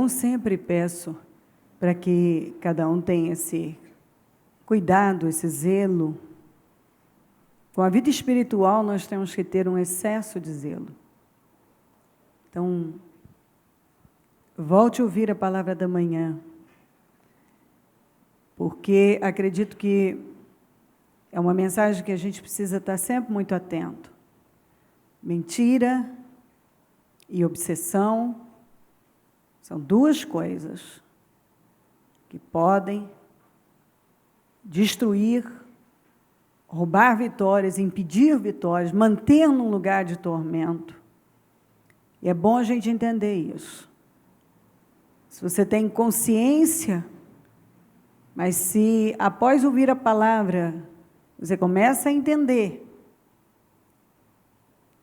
Então, sempre peço para que cada um tenha esse cuidado, esse zelo. Com a vida espiritual, nós temos que ter um excesso de zelo. Então, volte a ouvir a palavra da manhã, porque acredito que é uma mensagem que a gente precisa estar sempre muito atento. Mentira e obsessão são duas coisas que podem destruir, roubar vitórias, impedir vitórias, manter num lugar de tormento. E é bom a gente entender isso. Se você tem consciência, mas se após ouvir a palavra, você começa a entender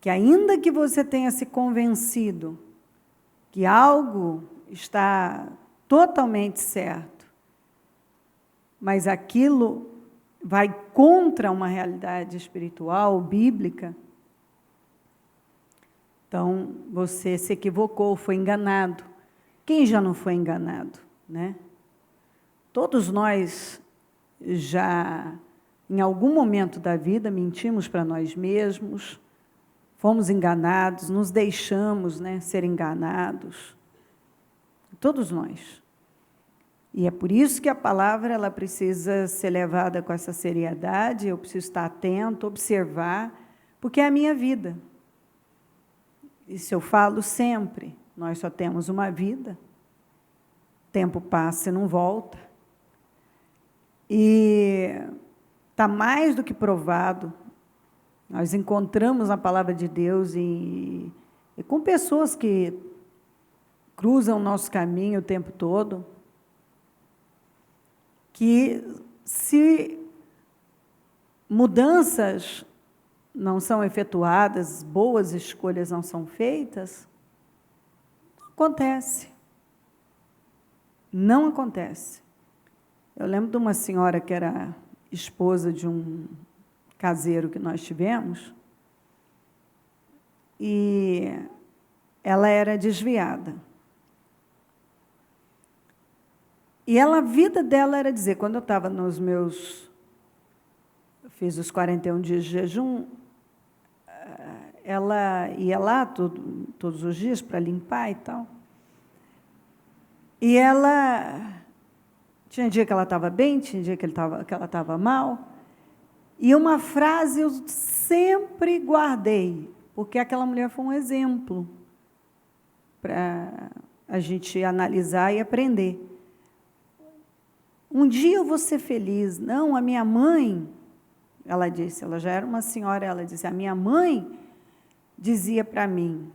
que ainda que você tenha se convencido que algo está totalmente certo, mas aquilo vai contra uma realidade espiritual, bíblica, então você se equivocou, foi enganado. Quem já não foi enganado, né? Todos nós já, em algum momento da vida, mentimos para nós mesmos, fomos enganados, nos deixamos, né, ser enganados. Todos nós. E é por isso que a palavra ela precisa ser levada com essa seriedade, eu preciso estar atento, observar, porque é a minha vida. Isso eu falo sempre, nós só temos uma vida, tempo passa e não volta. E está mais do que provado, nós encontramos a palavra de Deus e com pessoas que cruzam o nosso caminho o tempo todo, que se mudanças não são efetuadas, boas escolhas não são feitas, não acontece. Não acontece. Eu lembro de uma senhora que era esposa de um caseiro que nós tivemos, e ela era desviada. E a vida dela era dizer, quando eu estava nos meus, fiz os 41 dias de jejum, ela ia lá todos os dias para limpar e tal. E ela, tinha dia que ela estava bem, tinha dia que ela estava mal. E uma frase eu sempre guardei, porque aquela mulher foi um exemplo para a gente analisar e aprender. Um dia eu vou ser feliz. Não, a minha mãe, ela disse, ela já era uma senhora, ela disse, a minha mãe dizia para mim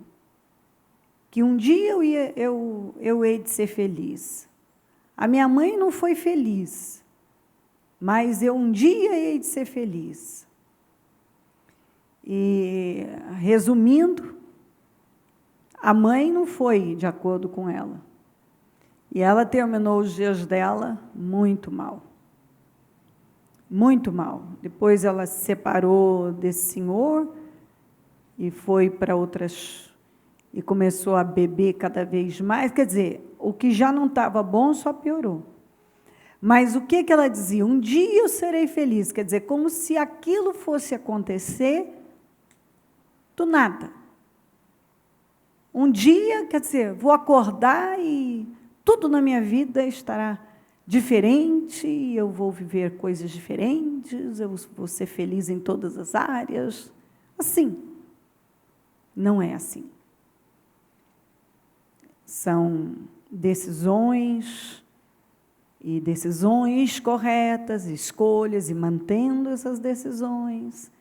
que um dia eu hei de ser feliz. A minha mãe não foi feliz, mas eu um dia hei de ser feliz. E, resumindo, a mãe não foi de acordo com ela. E ela terminou os dias dela muito mal. Muito mal. Depois ela se separou desse senhor e foi para outras... E começou a beber cada vez mais. Quer dizer, o que já não estava bom só piorou. Mas o que ela dizia? Um dia eu serei feliz. Quer dizer, como se aquilo fosse acontecer do nada. Um dia, quer dizer, vou acordar e tudo na minha vida estará diferente, eu vou viver coisas diferentes, eu vou ser feliz em todas as áreas. Assim. Não é assim. São decisões corretas, escolhas, e mantendo essas decisões,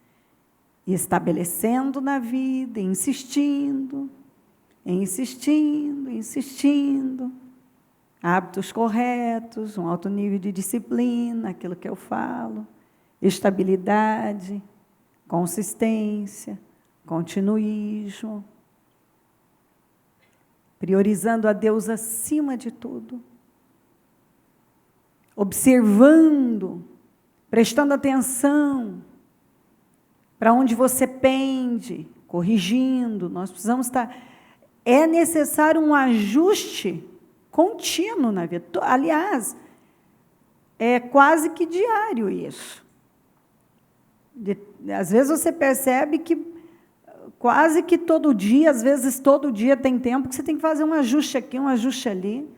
e estabelecendo na vida, insistindo, hábitos corretos, um alto nível de disciplina, aquilo que eu falo, estabilidade, consistência, continuismo, priorizando a Deus acima de tudo, observando, prestando atenção para onde você pende, corrigindo. Nós precisamos estar... É necessário um ajuste contínuo na vida. Aliás, é quase que diário isso. Às vezes você percebe que quase que todo dia, às vezes todo dia tem tempo que você tem que fazer um ajuste aqui, um ajuste ali.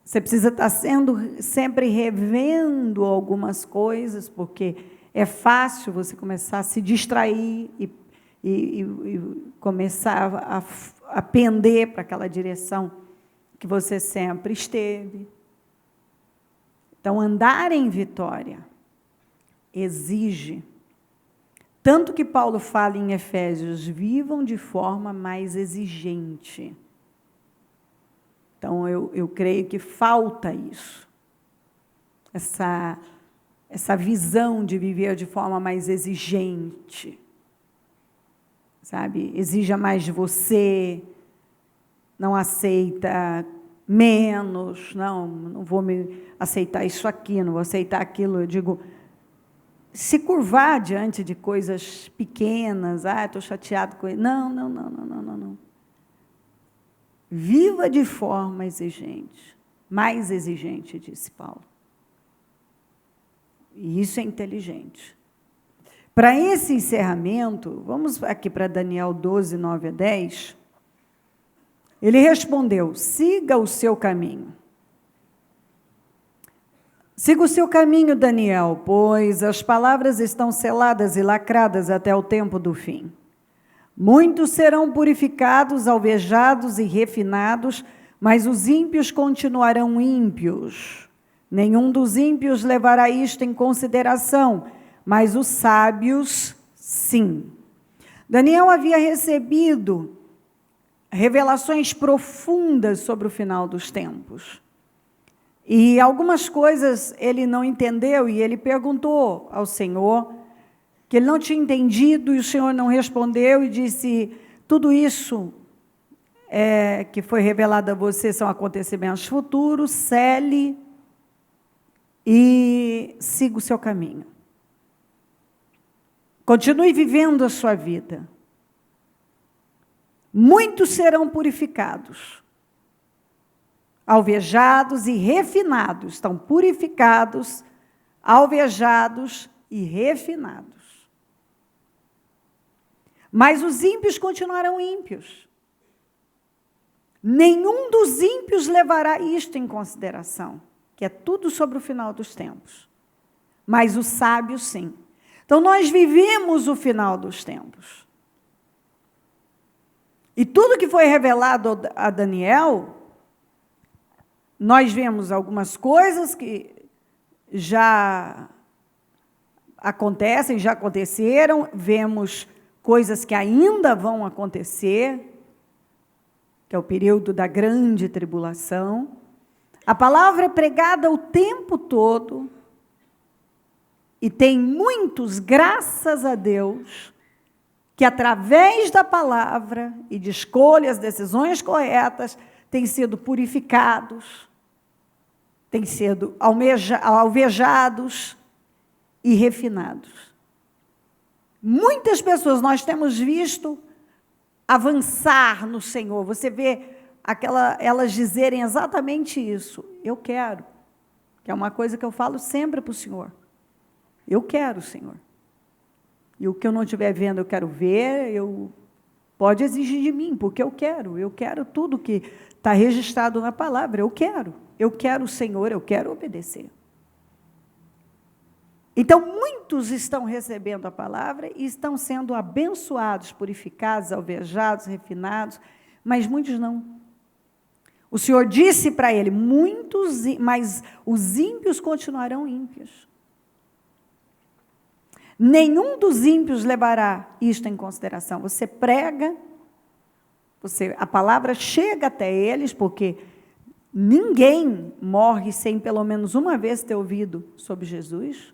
Você precisa estar sempre revendo algumas coisas, porque é fácil você começar a se distrair e começar a pender para aquela direção que você sempre esteve. Então, andar em vitória exige. Tanto que Paulo fala em Efésios, vivam de forma mais exigente. Então, eu creio que falta isso. Essa visão de viver de forma mais exigente. Sabe? Exija mais de você, não aceita menos, não vou me aceitar isso aqui, não vou aceitar aquilo. Eu digo, se curvar diante de coisas pequenas, estou chateado com ele. Não. Viva de forma exigente, mais exigente, disse Paulo. E isso é inteligente. Para esse encerramento, vamos aqui para Daniel 12, 9 a 10. Ele respondeu, siga o seu caminho. Siga o seu caminho, Daniel, pois as palavras estão seladas e lacradas até o tempo do fim. Muitos serão purificados, alvejados e refinados, mas os ímpios continuarão ímpios. Nenhum dos ímpios levará isto em consideração, mas os sábios, sim. Daniel havia recebido revelações profundas sobre o final dos tempos. E algumas coisas ele não entendeu, e ele perguntou ao Senhor, que ele não tinha entendido, e o Senhor não respondeu, e disse, tudo isso que foi revelado a você são acontecimentos futuros, cele e siga o seu caminho. Continue vivendo a sua vida. Muitos serão purificados, alvejados e refinados. Estão purificados, alvejados e refinados. Mas os ímpios continuarão ímpios. Nenhum dos ímpios levará isto em consideração, que é tudo sobre o final dos tempos. Mas os sábios, sim. Então, nós vivemos o final dos tempos. E tudo que foi revelado a Daniel, nós vemos algumas coisas que já acontecem, já aconteceram, vemos coisas que ainda vão acontecer, que é o período da grande tribulação. A palavra é pregada o tempo todo, e tem muitos, graças a Deus, que através da palavra e de escolhas, decisões corretas, têm sido purificados, têm sido alvejados e refinados. Muitas pessoas nós temos visto avançar no Senhor. Você vê elas dizerem exatamente isso. Eu quero, que é uma coisa que eu falo sempre para o Senhor. Eu quero, Senhor. E o que eu não estiver vendo, eu quero ver, pode exigir de mim, porque eu quero tudo que está registrado na palavra, eu quero o Senhor, eu quero obedecer. Então, muitos estão recebendo a palavra e estão sendo abençoados, purificados, alvejados, refinados, mas muitos não. O Senhor disse para ele, mas os ímpios continuarão ímpios. Nenhum dos ímpios levará isto em consideração. Você prega, a palavra chega até eles, porque ninguém morre sem pelo menos uma vez ter ouvido sobre Jesus.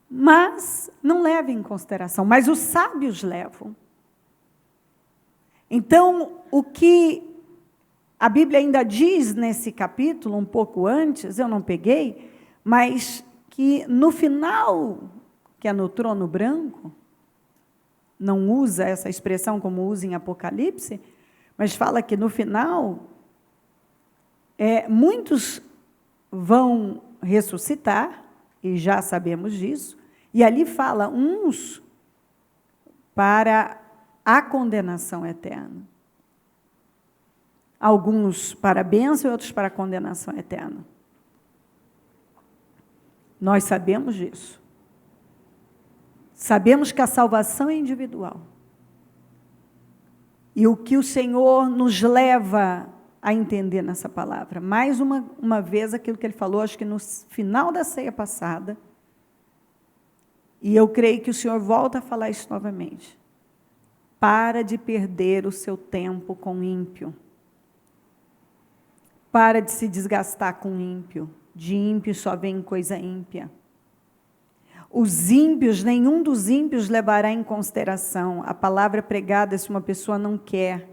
Mas não leva em consideração, mas os sábios levam. Então, o que a Bíblia ainda diz nesse capítulo, um pouco antes, eu não peguei, mas que no final, que é no trono branco, não usa essa expressão como usa em Apocalipse, Mas fala que no final, muitos vão ressuscitar, e já sabemos disso, e ali fala uns para a condenação eterna. Alguns para a bênção e outros para a condenação eterna. Nós sabemos disso. Sabemos que a salvação é individual. E o que o Senhor nos leva a entender nessa palavra? Mais uma vez, aquilo que ele falou, acho que no final da ceia passada, e eu creio que o Senhor volta a falar isso novamente. Para de perder o seu tempo com ímpio. Para de se desgastar com ímpio. De ímpio só vem coisa ímpia. Os ímpios, nenhum dos ímpios levará em consideração a palavra pregada se uma pessoa não quer.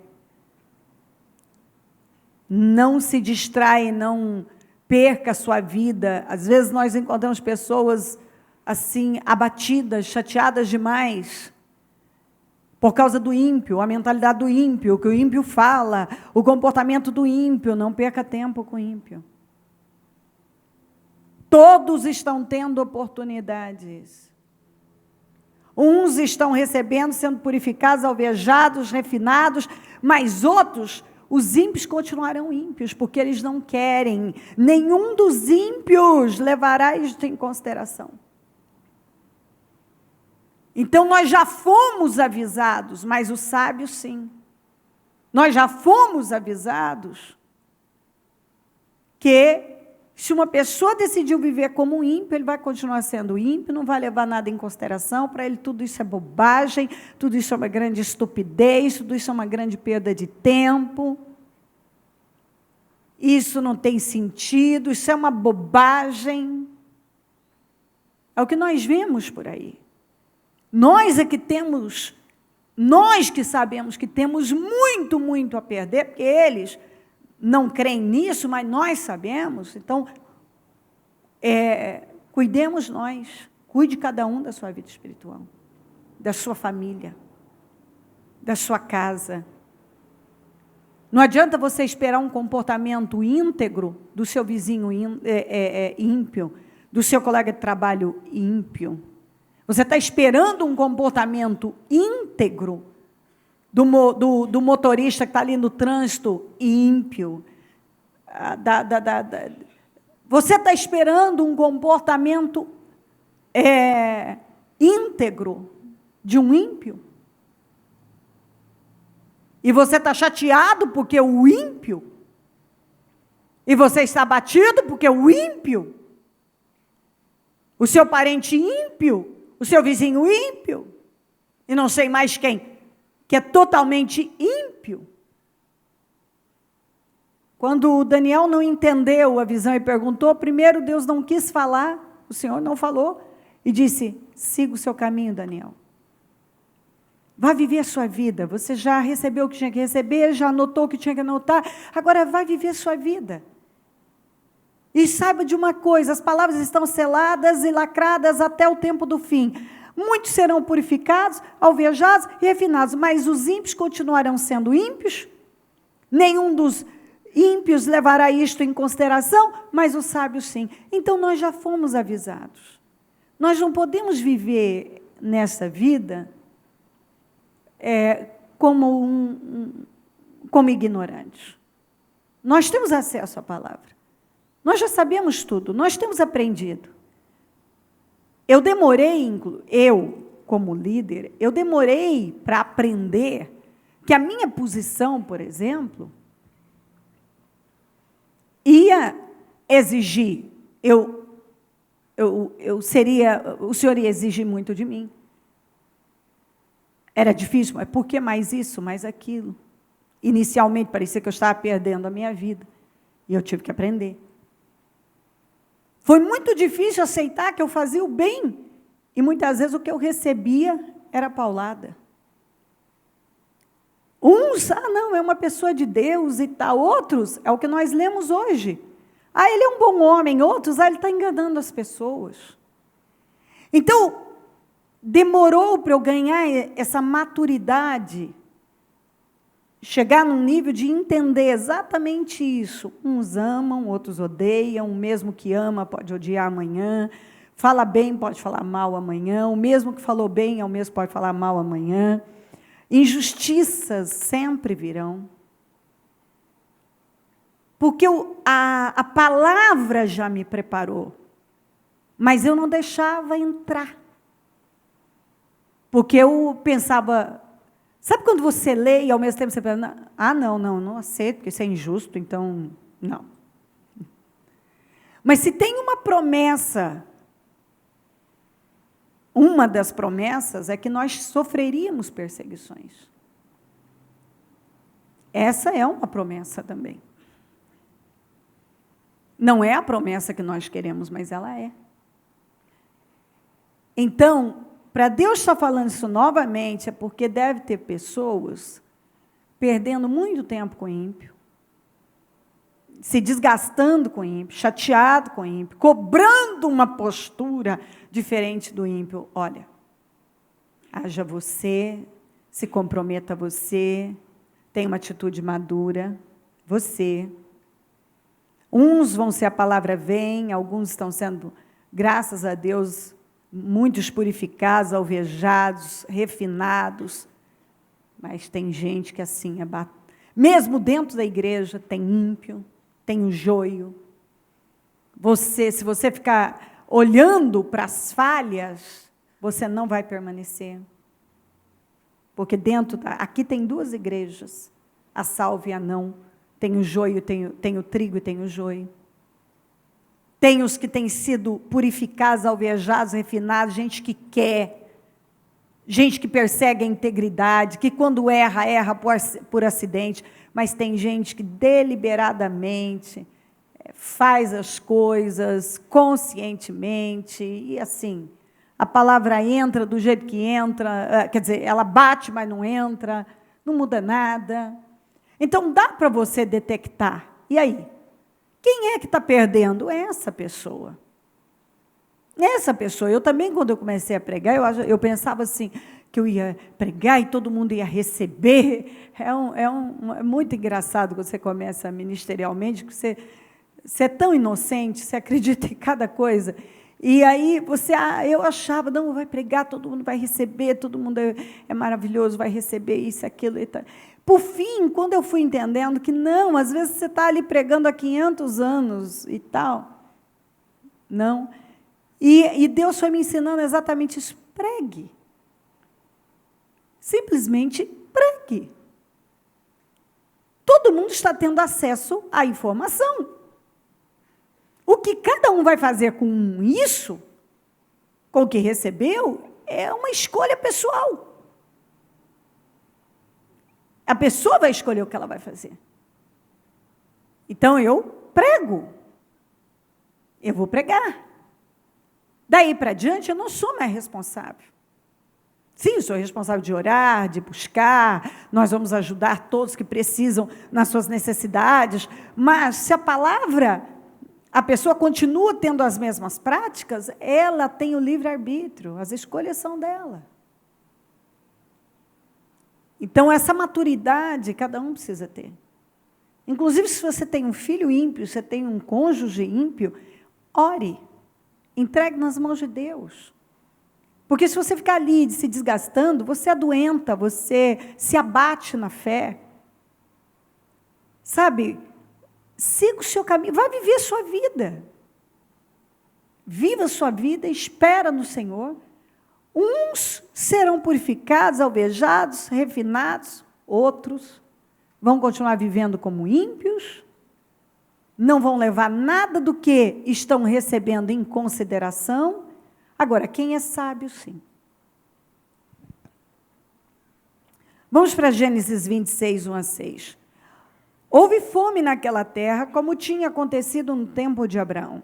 Não se distrai, não perca a sua vida. Às vezes nós encontramos pessoas assim, abatidas, chateadas demais, por causa do ímpio, a mentalidade do ímpio, o que o ímpio fala, o comportamento do ímpio. Não perca tempo com o ímpio. Todos estão tendo oportunidades. Uns estão recebendo, sendo purificados, alvejados, refinados, mas outros, os ímpios continuarão ímpios, porque eles não querem. Nenhum dos ímpios levará isto em consideração. Então, nós já fomos avisados, mas os sábios sim. Nós já fomos avisados que se uma pessoa decidiu viver como um ímpio, ele vai continuar sendo ímpio, não vai levar nada em consideração, para ele tudo isso é bobagem, tudo isso é uma grande estupidez, tudo isso é uma grande perda de tempo, isso não tem sentido, isso é uma bobagem. É o que nós vemos por aí. Nós é que temos, nós que sabemos que temos muito, muito a perder, porque eles não creem nisso, mas nós sabemos. Então, cuidemos nós, cuide cada um da sua vida espiritual, da sua família, da sua casa. Não adianta você esperar um comportamento íntegro do seu vizinho ímpio, do seu colega de trabalho ímpio. Você está esperando um comportamento íntegro do motorista que está ali no trânsito ímpio. Você está esperando um comportamento íntegro de um ímpio? E você está chateado porque o ímpio? E você está abatido porque o ímpio? O seu parente ímpio? O seu vizinho ímpio? E não sei mais quem, que é totalmente ímpio. Quando o Daniel não entendeu a visão e perguntou, primeiro Deus não quis falar, o Senhor não falou, e disse, siga o seu caminho, Daniel. Vá viver a sua vida, você já recebeu o que tinha que receber, já anotou o que tinha que anotar, agora vai viver a sua vida. E saiba de uma coisa, as palavras estão seladas e lacradas até o tempo do fim. Muitos serão purificados, alvejados e refinados, mas os ímpios continuarão sendo ímpios. Nenhum dos ímpios levará isto em consideração, mas os sábios sim. Então, nós já fomos avisados. Nós não podemos viver nessa vida como ignorantes. Nós temos acesso à palavra. Nós já sabemos tudo, nós temos aprendido. Eu como líder, eu demorei para aprender que a minha posição, por exemplo, ia exigir, o Senhor ia exigir muito de mim. Era difícil, mas por que mais isso, mais aquilo? Inicialmente parecia que eu estava perdendo a minha vida, e eu tive que aprender. Foi muito difícil aceitar que eu fazia o bem, e muitas vezes o que eu recebia era paulada. Uns, não, é uma pessoa de Deus e tal. Outros, é o que nós lemos hoje. Ele é um bom homem. Outros, ele está enganando as pessoas. Então, demorou para eu ganhar essa maturidade. chegar num nível de entender exatamente isso. Uns amam, outros odeiam, o mesmo que ama pode odiar amanhã, fala bem pode falar mal amanhã, o mesmo que falou bem é o mesmo que pode falar mal amanhã. Injustiças sempre virão. Porque a palavra já me preparou, mas eu não deixava entrar. Porque eu pensava, sabe quando você lê e ao mesmo tempo você pensa, não aceito, porque isso é injusto, então, não. Mas se tem uma promessa, uma das promessas é que nós sofreríamos perseguições. Essa é uma promessa também. Não é a promessa que nós queremos, mas ela é. Então, para Deus estar falando isso novamente, é porque deve ter pessoas perdendo muito tempo com o ímpio, se desgastando com o ímpio, chateado com o ímpio, cobrando uma postura diferente do ímpio. Olha, haja você, se comprometa você, tenha uma atitude madura, você. Uns vão ser a palavra vem, alguns estão sendo, graças a Deus, muitos purificados, alvejados, refinados, mas tem gente que assim, mesmo dentro da igreja, tem ímpio, tem o joio. Se você ficar olhando para as falhas, você não vai permanecer. Porque aqui tem duas igrejas, a salva e a não. Tem o joio, tem o trigo e tem o joio. Tem os que têm sido purificados, alvejados, refinados, gente que quer, gente que persegue a integridade, que quando erra por acidente, mas tem gente que deliberadamente faz as coisas conscientemente, e assim, a palavra entra do jeito que entra, quer dizer, ela bate, mas não entra, não muda nada. Então, dá para você detectar. E aí? Quem é que está perdendo? Essa pessoa. Essa pessoa. Eu também, quando eu comecei a pregar, eu pensava assim, que eu ia pregar e todo mundo ia receber. É muito engraçado quando você começa ministerialmente, que você é tão inocente, você acredita em cada coisa. E aí eu achava, não, vai pregar, todo mundo vai receber, todo mundo é maravilhoso, vai receber isso, aquilo e tal. Por fim, quando eu fui entendendo que não, às vezes você está ali pregando há 500 anos e tal. Não. E Deus foi me ensinando exatamente isso. Pregue. Simplesmente pregue. Todo mundo está tendo acesso à informação. O que cada um vai fazer com isso, com o que recebeu, é uma escolha pessoal. A pessoa vai escolher o que ela vai fazer. Então, eu prego. Eu vou pregar. Daí para diante, eu não sou mais responsável. Sim, sou responsável de orar, de buscar, nós vamos ajudar todos que precisam nas suas necessidades, mas se a palavra, a pessoa continua tendo as mesmas práticas, ela tem o livre-arbítrio, as escolhas são dela. Então, essa maturidade, cada um precisa ter. Inclusive, se você tem um filho ímpio, você tem um cônjuge ímpio, ore, entregue nas mãos de Deus. Porque se você ficar ali se desgastando, você adoenta, você se abate na fé. Sabe? Siga o seu caminho, vai viver a sua vida. Viva a sua vida, espera no Senhor. Uns serão purificados, alvejados, refinados, outros vão continuar vivendo como ímpios, não vão levar nada do que estão recebendo em consideração. Agora, quem é sábio, sim. Vamos para Gênesis 26, 1 a 6. Houve fome naquela terra, como tinha acontecido no tempo de Abraão.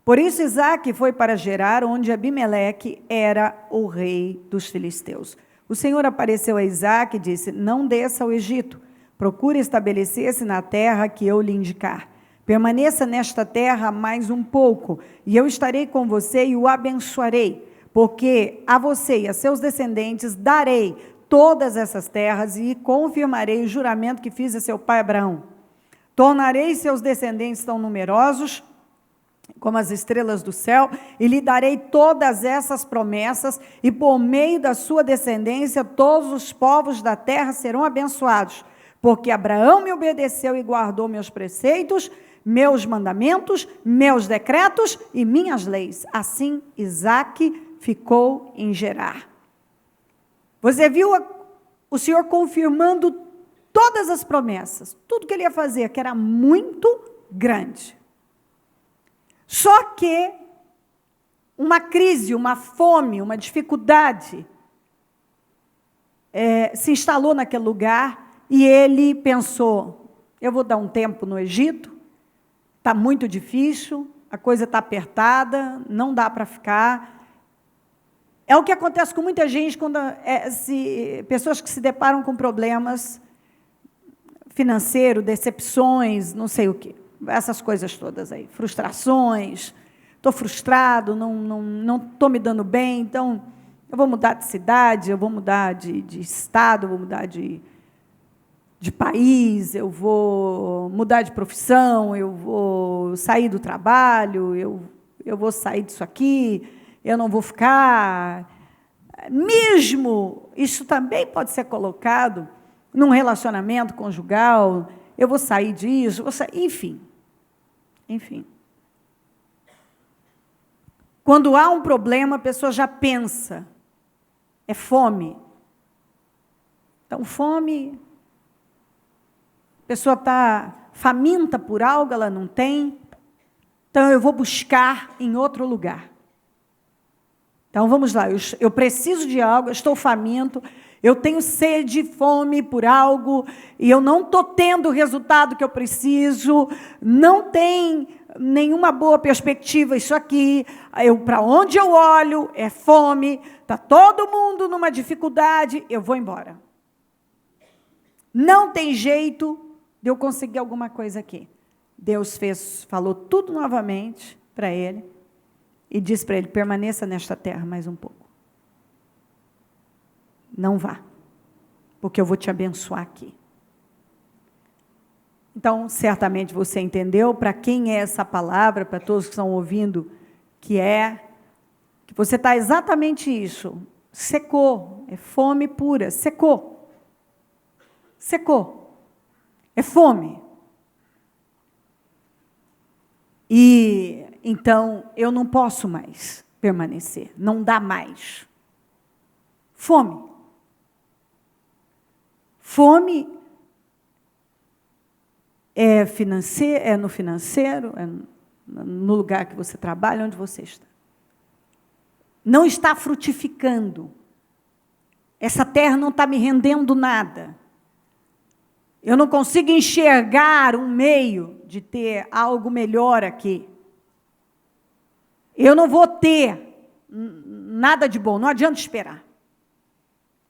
Por isso, Isaque foi para Gerar, onde Abimeleque era o rei dos filisteus. O Senhor apareceu a Isaque e disse, não desça ao Egito, procure estabelecer-se na terra que eu lhe indicar. Permaneça nesta terra mais um pouco, e eu estarei com você e o abençoarei, porque a você e a seus descendentes darei todas essas terras e confirmarei o juramento que fiz a seu pai Abraão. Tornarei seus descendentes tão numerosos como as estrelas do céu, e lhe darei todas essas promessas, e por meio da sua descendência todos os povos da terra serão abençoados, porque Abraão me obedeceu e guardou meus preceitos, meus mandamentos, meus decretos e minhas leis. Assim, Isaque ficou em Gerar. Você viu o Senhor confirmando todas as promessas, tudo que ele ia fazer, que era muito grande. Só que uma crise, uma fome, uma dificuldade se instalou naquele lugar e ele pensou, eu vou dar um tempo no Egito, está muito difícil, a coisa está apertada, não dá para ficar. É o que acontece com muita gente, quando pessoas que se deparam com problemas financeiros, decepções, não sei o quê. Essas coisas todas aí, frustrações, estou frustrado, não estou me dando bem, então eu vou mudar de cidade, eu vou mudar de estado, eu vou mudar de país, eu vou mudar de profissão, eu vou sair do trabalho, eu vou sair disso aqui, eu não vou ficar. Mesmo, isso também pode ser colocado num relacionamento conjugal, eu vou sair disso, enfim. Quando há um problema, a pessoa já pensa, é fome. Então, fome, a pessoa está faminta por algo, ela não tem, então eu vou buscar em outro lugar. Então, vamos lá, eu preciso de algo, eu estou faminto, eu tenho sede, fome por algo, e eu não estou tendo o resultado que eu preciso, não tem nenhuma boa perspectiva isso aqui, para onde eu olho é fome, está todo mundo numa dificuldade, eu vou embora. Não tem jeito de eu conseguir alguma coisa aqui. Deus falou tudo novamente para ele, e disse para ele, permaneça nesta terra mais um pouco. Não vá, porque eu vou te abençoar aqui. Então, certamente você entendeu para quem é essa palavra, para todos que estão ouvindo, que você está exatamente isso. Secou, é fome pura, secou. Secou. É fome. E, então, eu não posso mais permanecer, não dá mais. Fome. Fome é no financeiro, é no lugar que você trabalha, onde você está. Não está frutificando. Essa terra não está me rendendo nada. Eu não consigo enxergar um meio de ter algo melhor aqui. Eu não vou ter nada de bom, não adianta esperar.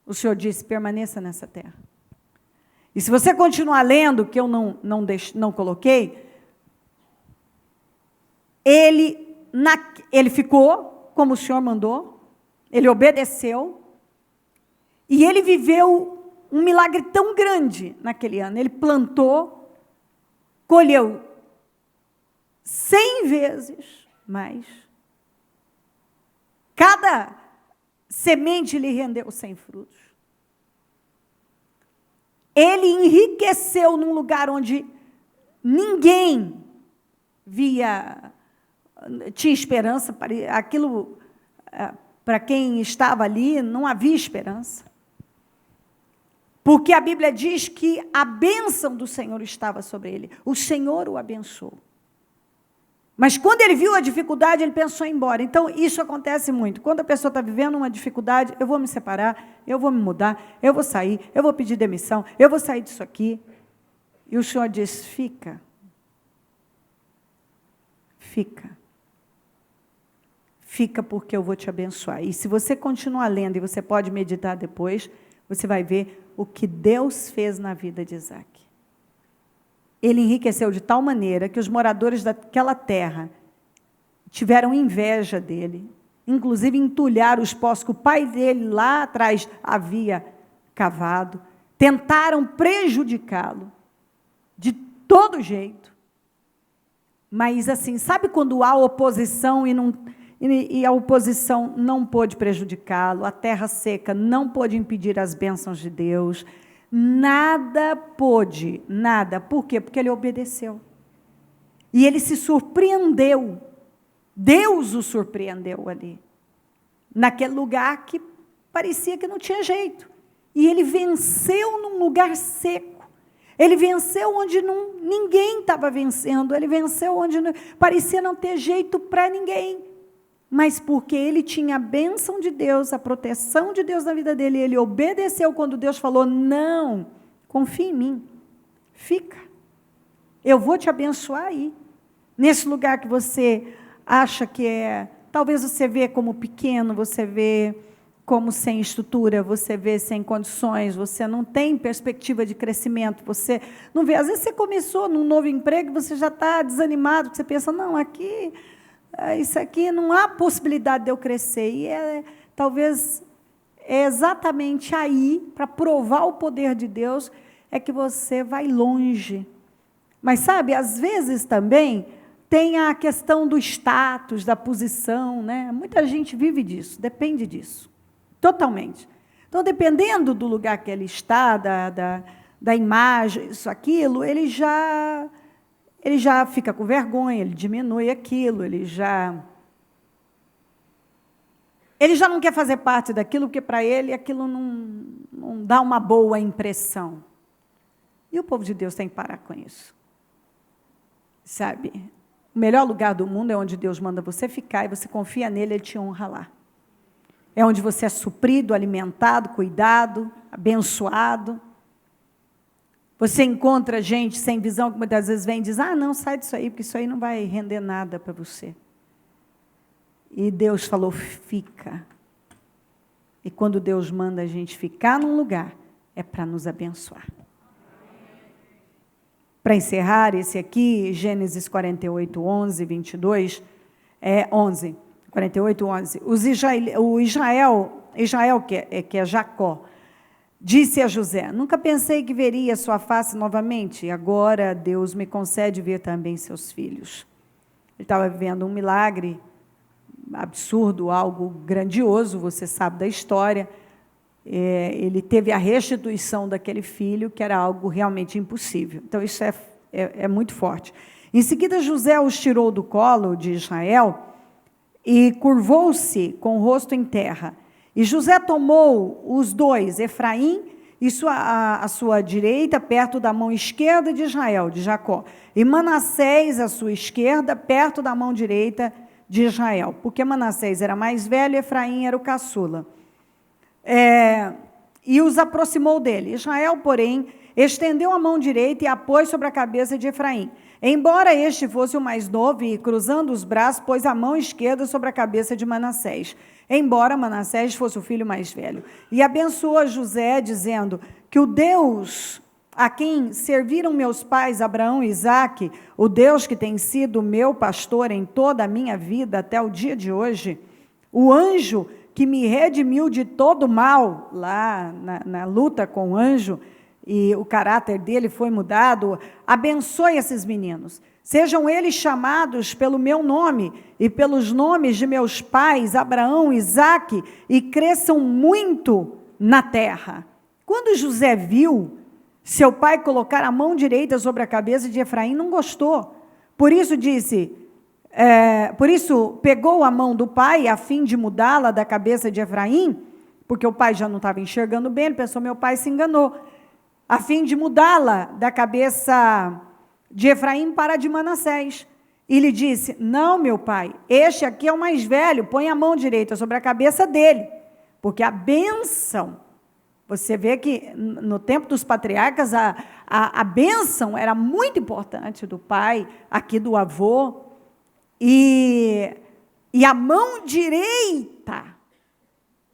O Senhor disse, permaneça nessa terra. E se você continuar lendo, que eu não coloquei, ele ficou como o Senhor mandou, ele obedeceu, e ele viveu um milagre tão grande naquele ano. Ele plantou, colheu 100 vezes mais. Cada semente lhe rendeu 100 frutos. Ele enriqueceu num lugar onde ninguém tinha esperança, aquilo, para quem estava ali, não havia esperança. Porque a Bíblia diz que a bênção do Senhor estava sobre ele. O Senhor o abençoou. Mas quando ele viu a dificuldade, ele pensou em ir embora. Então, isso acontece muito. Quando a pessoa está vivendo uma dificuldade, eu vou me separar, eu vou me mudar, eu vou sair, eu vou pedir demissão, eu vou sair disso aqui. E o Senhor diz, fica. Fica. Fica porque eu vou te abençoar. E se você continuar lendo, e você pode meditar depois, você vai ver o que Deus fez na vida de Isaque. Ele enriqueceu de tal maneira que os moradores daquela terra tiveram inveja dele, inclusive entulharam os poços que o pai dele lá atrás havia cavado, tentaram prejudicá-lo de todo jeito. Mas assim, sabe quando há oposição e a oposição não pôde prejudicá-lo, a terra seca não pôde impedir as bênçãos de Deus, nada pôde, nada. Por quê? Porque ele obedeceu. E ele se surpreendeu. Deus o surpreendeu ali, naquele lugar que parecia que não tinha jeito. E ele venceu num lugar seco. Ele venceu onde ninguém estava vencendo. Ele venceu onde parecia não ter jeito para ninguém. Mas porque ele tinha a bênção de Deus, a proteção de Deus na vida dele, ele obedeceu quando Deus falou, não, confia em mim, fica. Eu vou te abençoar aí. Nesse lugar que você acha que talvez você vê como pequeno, você vê como sem estrutura, você vê sem condições, você não tem perspectiva de crescimento, você não vê. Às vezes você começou num novo emprego e você já está desanimado, você pensa, não, isso aqui não há possibilidade de eu crescer. E talvez é exatamente aí, para provar o poder de Deus, é que você vai longe. Mas sabe, às vezes também tem a questão do status, da posição, né? Muita gente vive disso, depende disso, totalmente. Então, dependendo do lugar que ele está, da imagem, isso, aquilo, ele já fica com vergonha, ele diminui aquilo, ele já não quer fazer parte daquilo, porque para ele aquilo não dá uma boa impressão. E o povo de Deus tem que parar com isso. Sabe? O melhor lugar do mundo é onde Deus manda você ficar e você confia nele, ele te honra lá. É onde você é suprido, alimentado, cuidado, abençoado. Você encontra gente sem visão que muitas vezes vem e diz, não, sai disso aí, porque isso aí não vai render nada para você. E Deus falou, fica. E quando Deus manda a gente ficar num lugar, é para nos abençoar. Para encerrar, esse aqui, Gênesis 48, 11, 22, 11, 48, 11. O Israel que é Jacó, disse a José, nunca pensei que veria sua face novamente, e agora Deus me concede ver também seus filhos. Ele estava vivendo um milagre absurdo, algo grandioso, você sabe da história. Ele teve a restituição daquele filho, que era algo realmente impossível. Então, isso é muito forte. Em seguida, José os tirou do colo de Israel e curvou-se com o rosto em terra. E José tomou os dois, Efraim e a sua direita, perto da mão esquerda de Israel, de Jacó, e Manassés, a sua esquerda, perto da mão direita de Israel, porque Manassés era mais velho e Efraim era o caçula. E os aproximou dele. Israel, porém, estendeu a mão direita e a pôs sobre a cabeça de Efraim. Embora este fosse o mais novo, e cruzando os braços, pôs a mão esquerda sobre a cabeça de Manassés. Embora Manassés fosse o filho mais velho. E abençoou José, dizendo que o Deus a quem serviram meus pais, Abraão e Isaque, o Deus que tem sido meu pastor em toda a minha vida até o dia de hoje, o anjo que me redimiu de todo mal, lá na luta com o anjo, e o caráter dele foi mudado, abençoe esses meninos. Sejam eles chamados pelo meu nome e pelos nomes de meus pais, Abraão, Isaque, e cresçam muito na terra. Quando José viu seu pai colocar a mão direita sobre a cabeça de Efraim, não gostou. Por isso pegou a mão do pai a fim de mudá-la da cabeça de Efraim, porque o pai já não estava enxergando bem, ele pensou, meu pai se enganou, a fim de mudá-la da cabeça de Efraim para a de Manassés. E lhe disse, não, meu pai, este aqui é o mais velho, põe a mão direita sobre a cabeça dele, porque a bênção, você vê que no tempo dos patriarcas, a bênção era muito importante do pai, aqui do avô, e a mão direita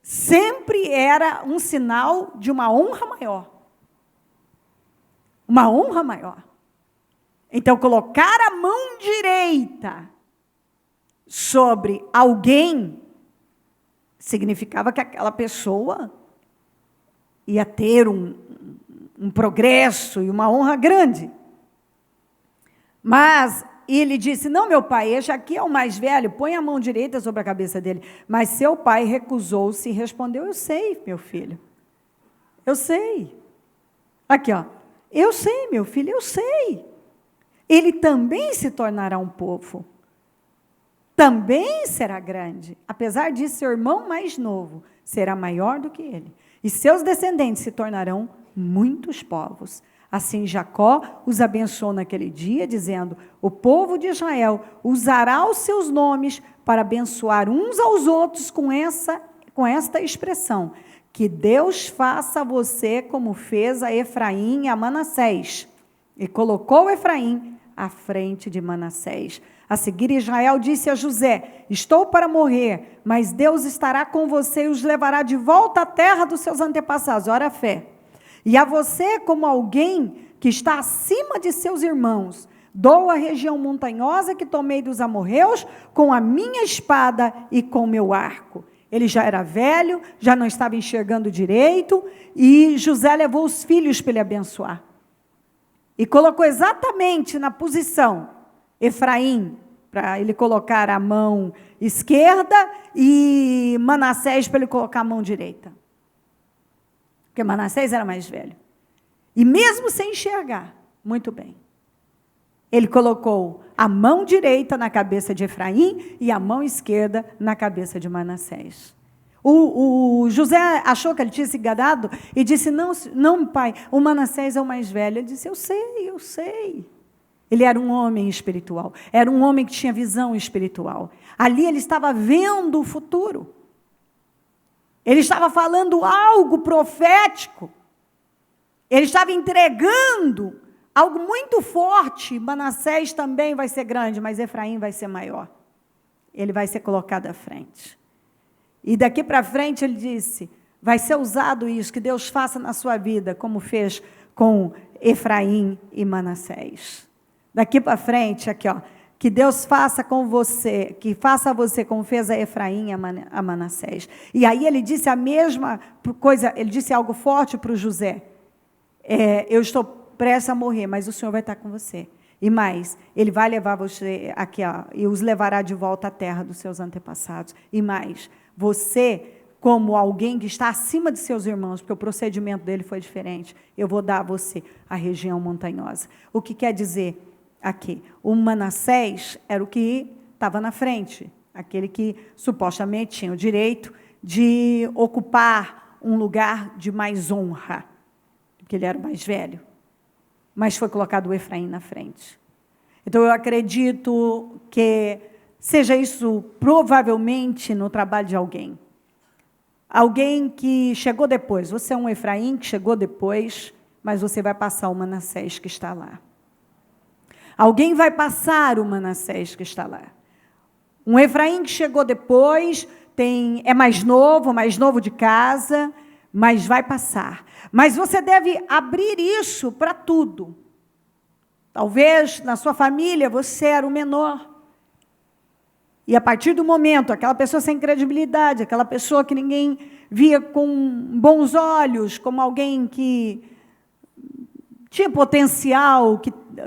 sempre era um sinal de uma honra maior. Uma honra maior. Então, colocar a mão direita sobre alguém significava que aquela pessoa ia ter um progresso e uma honra grande. Mas ele disse, não, meu pai, este aqui é o mais velho, põe a mão direita sobre a cabeça dele. Mas seu pai recusou-se e respondeu, eu sei, meu filho, eu sei. Aqui, ó, eu sei, meu filho, eu sei. Ele também se tornará um povo, também será grande. Apesar de seu irmão mais novo, será maior do que ele. E seus descendentes se tornarão muitos povos. Assim Jacó os abençoou naquele dia, dizendo, o povo de Israel usará os seus nomes para abençoar uns aos outros com esta expressão, que Deus faça a você como fez a Efraim e a Manassés. E colocou Efraim à frente de Manassés. A seguir Israel disse a José, estou para morrer, mas Deus estará com você e os levará de volta à terra dos seus antepassados. Ora a fé. E a você, como alguém que está acima de seus irmãos, dou a região montanhosa que tomei dos amorreus com a minha espada e com meu arco. Ele já era velho, já não estava enxergando direito, e José levou os filhos para ele abençoar. E colocou exatamente na posição Efraim, para ele colocar a mão esquerda, e Manassés para ele colocar a mão direita. Porque Manassés era mais velho. E mesmo sem enxergar, muito bem, ele colocou a mão direita na cabeça de Efraim e a mão esquerda na cabeça de Manassés. O José achou que ele tinha se enganado e disse, não, pai, o Manassés é o mais velho. Ele disse, eu sei. Ele era um homem espiritual, era um homem que tinha visão espiritual. Ali ele estava vendo o futuro. Ele estava falando algo profético. Ele estava entregando algo muito forte. Manassés também vai ser grande, mas Efraim vai ser maior. Ele vai ser colocado à frente. E daqui para frente ele disse, vai ser usado isso, que Deus faça na sua vida, como fez com Efraim e Manassés. Daqui para frente, aqui, ó, que Deus faça com você, que faça a você como fez a Efraim e a Manassés. E aí ele disse a mesma coisa, ele disse algo forte para o José. Eu estou prestes a morrer, mas o Senhor vai estar com você. E mais, ele vai levar você aqui, ó, e os levará de volta à terra dos seus antepassados. E mais, você, como alguém que está acima de seus irmãos, porque o procedimento dele foi diferente, eu vou dar a você a região montanhosa. O que quer dizer aqui? O Manassés era o que estava na frente, aquele que supostamente tinha o direito de ocupar um lugar de mais honra, porque ele era o mais velho. Mas foi colocado o Efraim na frente. Então, eu acredito que seja isso provavelmente no trabalho de alguém. Alguém que chegou depois. Você é um Efraim que chegou depois, mas você vai passar o Manassés que está lá. Alguém vai passar o Manassés que está lá. Um Efraim que chegou depois, é mais novo de casa, mas vai passar. Mas você deve abrir isso para tudo. Talvez na sua família você era o menor. E a partir do momento, aquela pessoa sem credibilidade, aquela pessoa que ninguém via com bons olhos, como alguém que tinha potencial,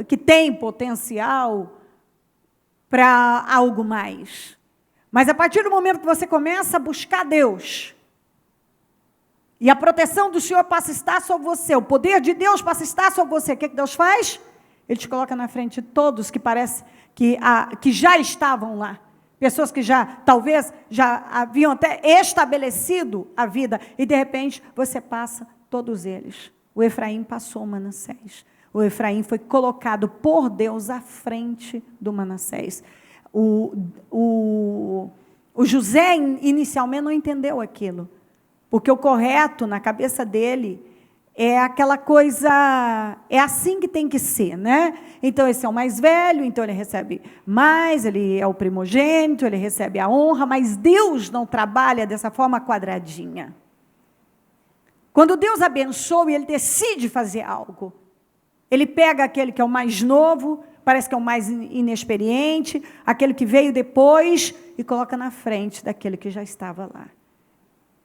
que tem potencial para algo mais. Mas a partir do momento que você começa a buscar Deus, e a proteção do Senhor passa a estar sobre você, o poder de Deus passa a estar sobre você, o que Deus faz? Ele te coloca na frente de todos que parece que já estavam lá. Pessoas que talvez já haviam até estabelecido a vida, e de repente você passa todos eles. O Efraim passou o Manassés. O Efraim foi colocado por Deus à frente do Manassés. O José inicialmente não entendeu aquilo, porque o correto na cabeça dele é aquela coisa, é assim que tem que ser, né? Então esse é o mais velho, então ele recebe mais, ele é o primogênito, ele recebe a honra, mas Deus não trabalha dessa forma quadradinha. Quando Deus abençoa e ele decide fazer algo, ele pega aquele que é o mais novo, parece que é o mais inexperiente, aquele que veio depois, e coloca na frente daquele que já estava lá.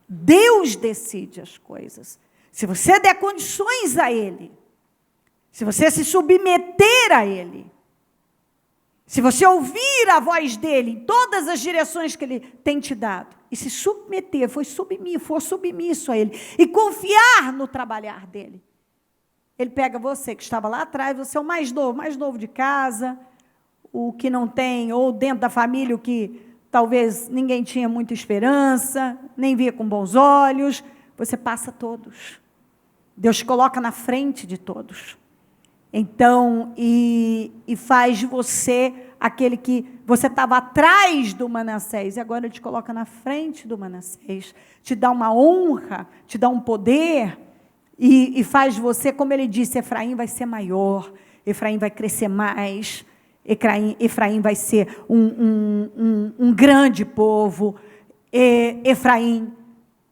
Deus decide as coisas. se você der condições a Ele, se você se submeter a Ele, se você ouvir a voz dEle em todas as direções que Ele tem te dado, e se submeter, for submisso a Ele, e confiar no trabalhar dEle, Ele pega você que estava lá atrás, você é o mais novo de casa, o que não tem, ou dentro da família, o que talvez ninguém tinha muita esperança, nem via com bons olhos, você passa todos. Deus te coloca na frente de todos. Então, e faz de você aquele que você estava atrás do Manassés, e agora Ele te coloca na frente do Manassés, te dá uma honra, te dá um poder, e faz de você, como Ele disse, Efraim vai ser maior, Efraim vai crescer mais, Efraim vai ser um grande povo, Efraim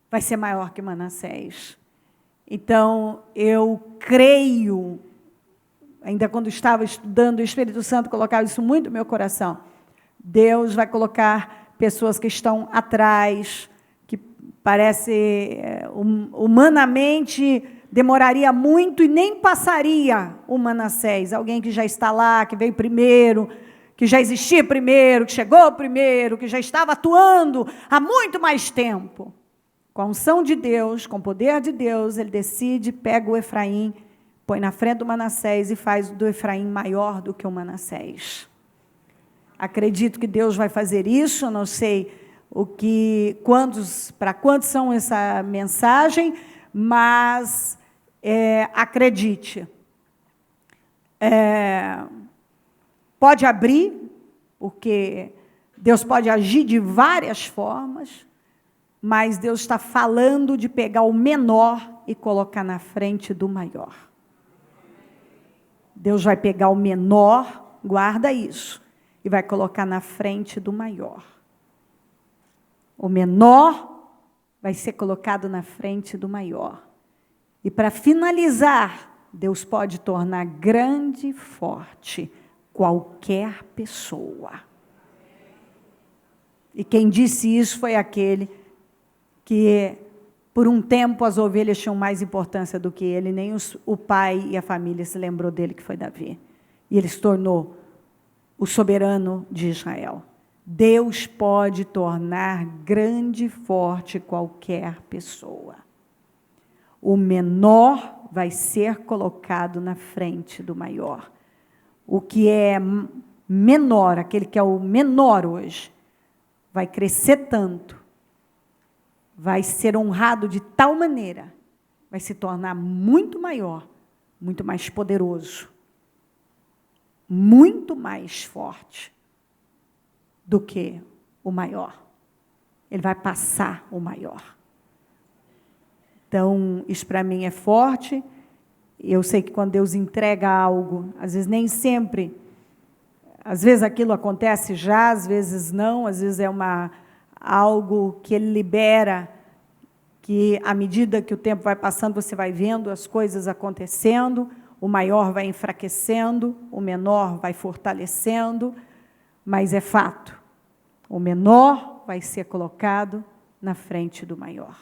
vai ser maior que Manassés. Então, eu creio, ainda quando estava estudando, o Espírito Santo colocava isso muito no meu coração. Deus vai colocar pessoas que estão atrás, que parece, humanamente, demoraria muito e nem passaria o Manassés. Alguém que já está lá, que veio primeiro, que já existia primeiro, que chegou primeiro, que já estava atuando há muito mais tempo. Com a unção de Deus, com o poder de Deus, Ele decide, pega o Efraim, põe na frente do Manassés e faz do Efraim maior do que o Manassés. Acredito que Deus vai fazer isso, eu não sei para quantos são essa mensagem, mas acredite. Pode abrir, porque Deus pode agir de várias formas, mas Deus está falando de pegar o menor e colocar na frente do maior. Deus vai pegar o menor, guarda isso, e vai colocar na frente do maior. O menor vai ser colocado na frente do maior. E para finalizar, Deus pode tornar grande e forte qualquer pessoa. E quem disse isso foi aquele que, por um tempo, as ovelhas tinham mais importância do que ele, nem o pai e a família se lembrou dele, que foi Davi. E ele se tornou o soberano de Israel. Deus pode tornar grande e forte qualquer pessoa. O menor vai ser colocado na frente do maior. O que é menor, aquele que é o menor hoje, vai crescer tanto, vai ser honrado de tal maneira, vai se tornar muito maior, muito mais poderoso, muito mais forte do que o maior. Ele vai passar o maior. Então, isso para mim é forte. Eu sei que quando Deus entrega algo, às vezes nem sempre, às vezes aquilo acontece já, às vezes não, às vezes é algo que Ele libera, que à medida que o tempo vai passando, você vai vendo as coisas acontecendo, o maior vai enfraquecendo, o menor vai fortalecendo, mas é fato, o menor vai ser colocado na frente do maior.